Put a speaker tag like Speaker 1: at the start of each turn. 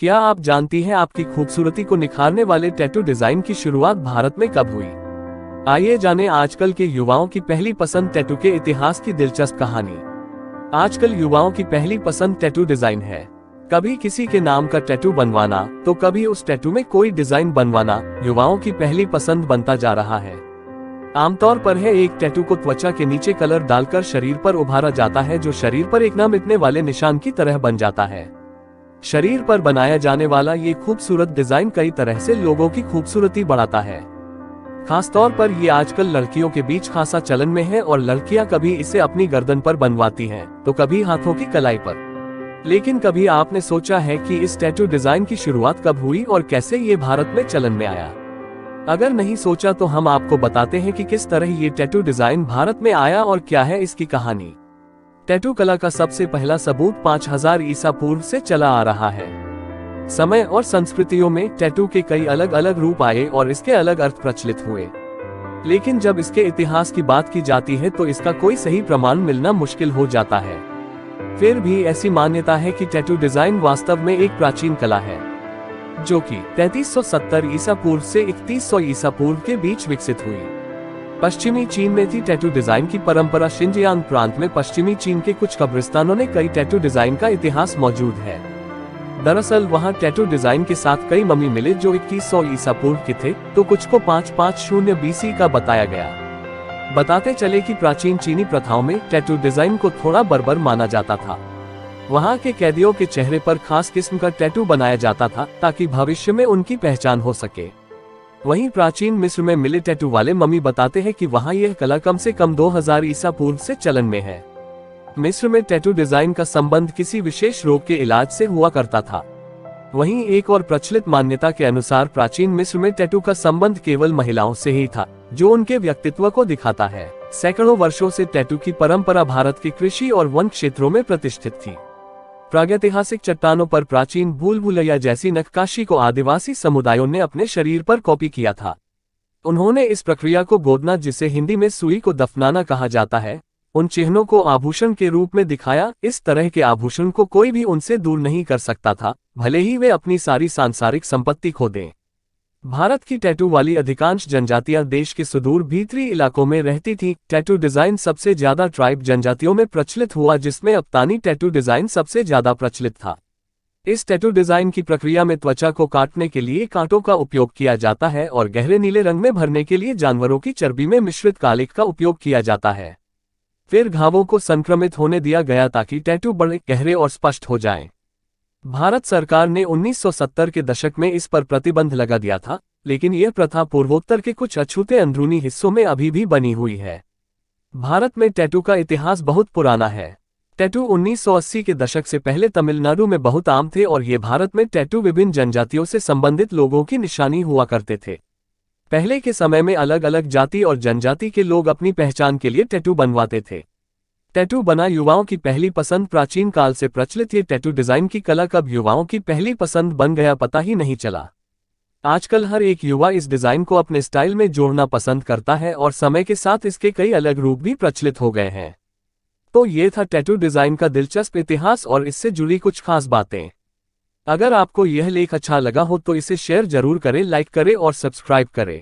Speaker 1: क्या आप जानती हैं आपकी खूबसूरती को निखारने वाले टैटू डिजाइन की शुरुआत भारत में कब हुई? आइए जानें आजकल के युवाओं की पहली पसंद टैटू के इतिहास की दिलचस्प कहानी। आजकल युवाओं की पहली पसंद टैटू डिजाइन है। कभी किसी के नाम का टैटू बनवाना तो कभी उस टैटू में कोई डिजाइन बनवाना युवाओं की पहली पसंद बनता जा रहा है। आमतौर पर एक टैटू को त्वचा के नीचे कलर डालकर शरीर पर उभारा जाता है, जो शरीर पर एक न मिटने वाले निशान की तरह बन जाता है। शरीर पर बनाया जाने वाला ये खूबसूरत डिजाइन कई तरह से लोगों की खूबसूरती बढ़ाता है। खासतौर पर ये आजकल लड़कियों के बीच खासा चलन में है और लड़कियां कभी इसे अपनी गर्दन पर बनवाती हैं तो कभी हाथों की कलाई पर। लेकिन कभी आपने सोचा है कि इस टैटू डिजाइन की शुरुआत कब हुई और कैसे ये भारत में चलन में आया? अगर नहीं सोचा तो हम आपको बताते हैं कि किस तरह ये टैटू डिजाइन भारत में आया और क्या है इसकी कहानी। टैटू कला का सबसे पहला सबूत 5000 ईसा पूर्व से चला आ रहा है। समय और संस्कृतियों में टैटू के कई अलग अलग रूप आए और इसके अलग अर्थ प्रचलित हुए। लेकिन जब इसके इतिहास की बात की जाती है तो इसका कोई सही प्रमाण मिलना मुश्किल हो जाता है। फिर भी ऐसी मान्यता है कि टैटू डिजाइन वास्तव में एक प्राचीन कला है, जो कि 3370 ईसा पूर्व से 3100 ईसा पूर्व के बीच विकसित हुई। पश्चिमी चीन में थी टैटू डिजाइन की परंपरा। शिनजियांग प्रांत में पश्चिमी चीन के कुछ कब्रिस्तानों में कई टैटू डिजाइन का इतिहास मौजूद है। दरअसल वहां टैटू डिजाइन के साथ कई मम्मी मिले जो 2100 ईसा पूर्व के थे, तो कुछ को 550 BC का बताया गया। बताते चले कि प्राचीन चीनी प्रथाओं में टैटू डिजाइन को थोड़ा बर्बर माना जाता था। वहां के कैदियों के चेहरे पर खास किस्म का टैटू बनाया जाता था ताकि भविष्य में उनकी पहचान हो सके। वहीं प्राचीन मिस्र में मिले टैटू वाले मम्मी बताते हैं कि वहां यह कला कम से कम 2000 ईसा पूर्व से चलन में है। मिस्र में टैटू डिजाइन का संबंध किसी विशेष रोग के इलाज से हुआ करता था। वहीं एक और प्रचलित मान्यता के अनुसार प्राचीन मिस्र में टैटू का संबंध केवल महिलाओं से ही था, जो उनके व्यक्तित्व को दिखाता है। सैकड़ों वर्षों से टैटू की परंपरा भारत के कृषि और वन क्षेत्रों में प्रतिष्ठित थी। प्रागैतिहासिक चट्टानों पर प्राचीन भूल भुलैया जैसी नक्काशी को आदिवासी समुदायों ने अपने शरीर पर कॉपी किया था। उन्होंने इस प्रक्रिया को गोदना, जिसे हिंदी में सुई को दफनाना कहा जाता है, उन चिन्हों को आभूषण के रूप में दिखाया। इस तरह के आभूषण को कोई भी उनसे दूर नहीं कर सकता था, भले ही वे अपनी सारी सांसारिक संपत्ति खो दें। भारत की टैटू वाली अधिकांश जनजातियां देश के सुदूर भीतरी इलाकों में रहती थीं। टैटू डिजाइन सबसे ज्यादा ट्राइब जनजातियों में प्रचलित हुआ, जिसमें अफ्तानी टैटू डिजाइन सबसे ज्यादा प्रचलित था। इस टैटू डिजाइन की प्रक्रिया में त्वचा को काटने के लिए कांटों का उपयोग किया जाता है और गहरे नीले रंग में भरने के लिए जानवरों की चर्बी में मिश्रित कालिख का उपयोग किया जाता है। फिर घावों को संक्रमित होने दिया गया ताकि टैटू बड़े, गहरे और स्पष्ट हो जाएं। भारत सरकार ने 1970 के दशक में इस पर प्रतिबंध लगा दिया था, लेकिन यह प्रथा पूर्वोत्तर के कुछ अछूते अंदरूनी हिस्सों में अभी भी बनी हुई है। भारत में टैटू का इतिहास बहुत पुराना है। टैटू 1980 के दशक से पहले तमिलनाडु में बहुत आम थे और ये भारत में टैटू विभिन्न जनजातियों से संबंधित लोगों की निशानी हुआ करते थे। पहले के समय में अलग अलग जाति और जनजाति के लोग अपनी पहचान के लिए टैटू बनवाते थे। टैटू बना युवाओं की पहली पसंद प्राचीन काल से प्रचलित। ये टैटू डिजाइन की कला कब युवाओं की पहली पसंद बन गया पता ही नहीं चला। आजकल हर एक युवा इस डिजाइन को अपने स्टाइल में जोड़ना पसंद करता है और समय के साथ इसके कई अलग रूप भी प्रचलित हो गए हैं। तो ये था टैटू डिजाइन का दिलचस्प इतिहास और इससे जुड़ी कुछ खास बातें। अगर आपको यह लेख अच्छा लगा हो तो इसे शेयर जरूर करें, लाइक करें और सब्सक्राइब करें।